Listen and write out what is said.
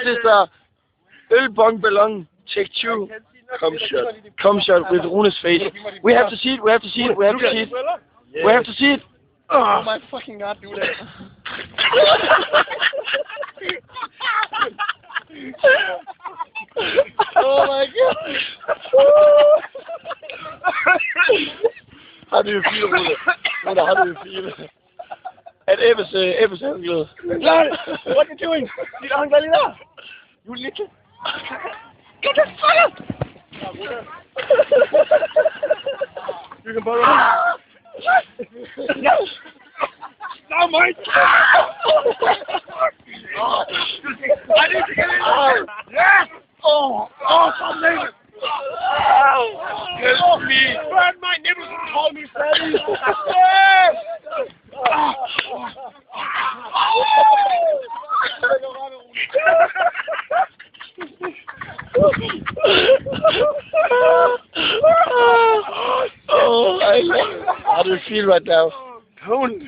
sister. Ølbong ballon. Take two. Come shot with Rune's face. We have to see it. We have to see it. We have to see it. We have to see it. Oh my fucking god, do that. Oh my god. How do you feel, Rune? How do you feel? At Ebbes handglade. What are you doing? Dit håndklæde lige der. You little. Get the fuck up! You can borrow it. No! No, Mike! I need to get in there! Yes! Oh, something! Help me! Burn my nipples and call me Freddy! Yes! Oh, how do you feel right now? Don't.